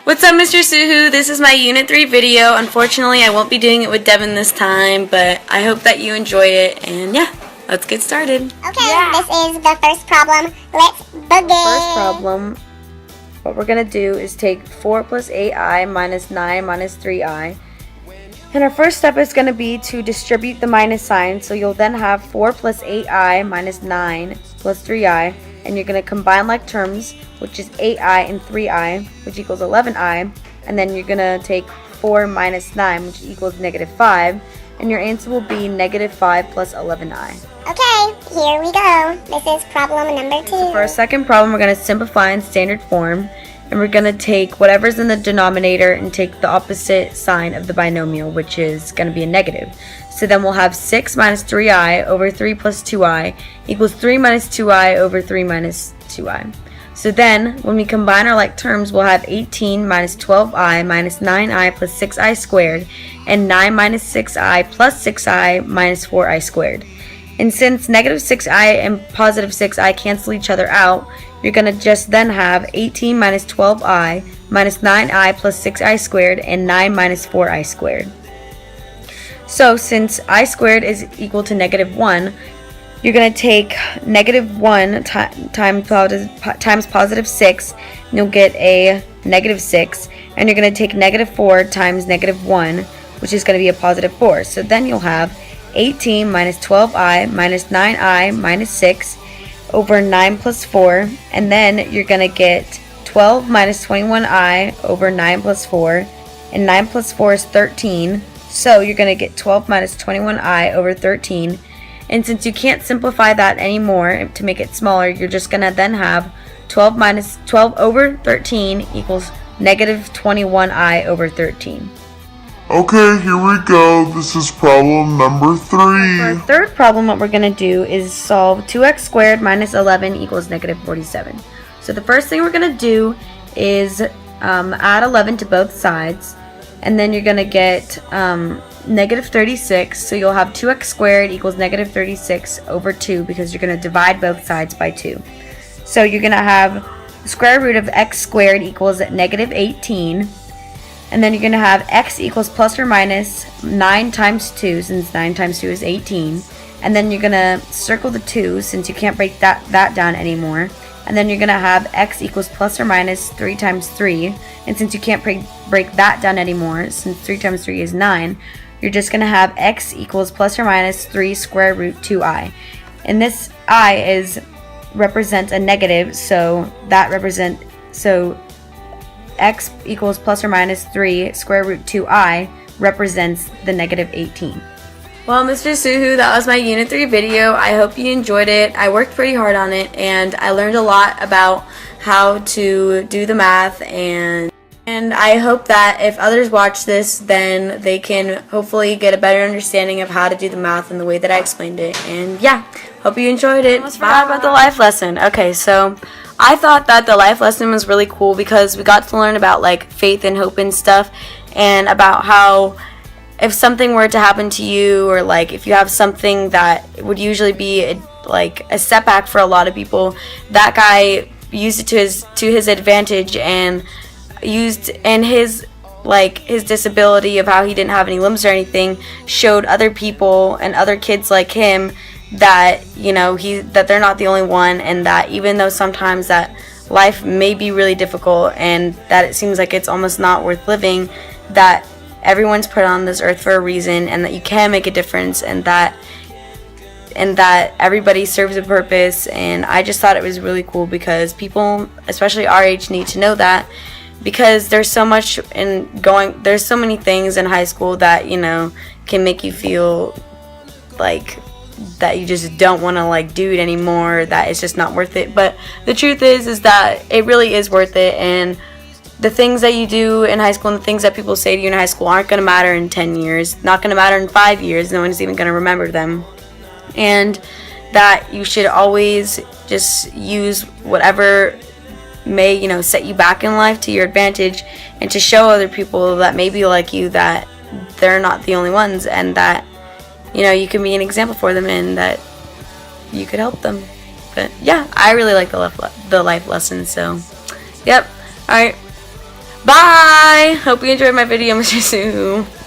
What's up, Mr.Soohoo? This is my Unit 3 video. Unfortunately, I won't be doing it with Devin this time, but I hope that you enjoy it, and yeah, let's get started. Okay, This is the first problem. Let's begin. First problem, what we're going to do is take 4 plus 8i minus 9 minus 3i. And our first step is going to be to distribute the minus sign, so you'll then have 4 plus 8i minus 9 plus 3i. And you're going to combine like terms, which is 8i and 3i, which equals 11i. And then you're going to take 4 minus 9, which equals negative 5. And your answer will be negative 5 plus 11i. Okay, here we go. This is problem number 2. So for our second problem, we're going to simplify in standard form. And we're going to take whatever's in the denominator and take the opposite sign of the binomial, which is going to be a negative. So then we'll have 6 minus 3i over 3 plus 2i equals 3 minus 2i over 3 minus 2i. So then, when we combine our like terms, we'll have 18 minus 12i minus 9i plus 6i squared, and 9 minus 6i plus 6i minus 4i squared. And since negative 6i and positive 6i cancel each other out, you're going to just then have 18 minus 12i minus 9i plus 6i squared, and 9 minus 4i squared. So since I squared is equal to negative 1, you're going to take negative 1 times positive 6, and you'll get a negative 6. And you're going to take negative 4 times negative 1, which is going to be a positive 4. So then you'll have 18 minus 12i minus 9i minus 6 over 9 plus 4. And then you're going to get 12 minus 21i over 9 plus 4. And 9 plus 4 is 13. So you're going to get 12 minus 21i over 13. And since you can't simplify that anymore to make it smaller, you're just going to then have 12 minus 12 over 13 equals negative 21i over 13. Okay, here we go. This is problem number 3. For our third problem, what we're going to do is solve 2x squared minus 11 equals negative 47. So the first thing we're going to do is add 11 to both sides. And then you're going to get negative 36, so you'll have 2x squared equals negative 36 over 2 because you're going to divide both sides by 2. So you're going to have the square root of x squared equals negative 18. And then you're going to have x equals plus or minus 9 times 2, since 9 times 2 is 18. And then you're going to circle the 2 since you can't break that down anymore. And then you're going to have x equals plus or minus 3 times 3. And since you can't break that down anymore, since 3 times 3 is 9, you're just going to have x equals plus or minus 3 square root 2i. And this I represents a negative, so x equals plus or minus 3 square root 2i represents the negative 18. Well, Mr.Soohoo, that was my Unit 3 video. I hope you enjoyed it. I worked pretty hard on it, and I learned a lot about how to do the math, and I hope that if others watch this, then they can hopefully get a better understanding of how to do the math in the way that I explained it. And yeah, hope you enjoyed it. I almost forgot about the life lesson. Okay, so I thought that the life lesson was really cool because we got to learn about like faith and hope and stuff, and about how if something were to happen to you, or like if you have something that would usually be a setback for a lot of people, that guy used it to his advantage, and used his disability of how he didn't have any limbs or anything, showed other people and other kids like him that that they're not the only one, and that even though sometimes that life may be really difficult and that it seems like it's almost not worth living, that everyone's put on this earth for a reason, and that you can make a difference, and that everybody serves a purpose. And I just thought it was really cool because people, especially our age, need to know that, because there's so many things in high school that can make you feel like that you just don't want to do it anymore, that it's just not worth it. But the truth is that it really is worth it, and the things that you do in high school and the things that people say to you in high school aren't going to matter in 10 years, not going to matter in 5 years, no one's even going to remember them. And that you should always just use whatever may set you back in life to your advantage, and to show other people that may be like you that they're not the only ones, and that you can be an example for them, and that you could help them. But yeah, I really like the life lesson. So yep. Alright, Bye! Hope you enjoyed my video, Mr. Soohoo.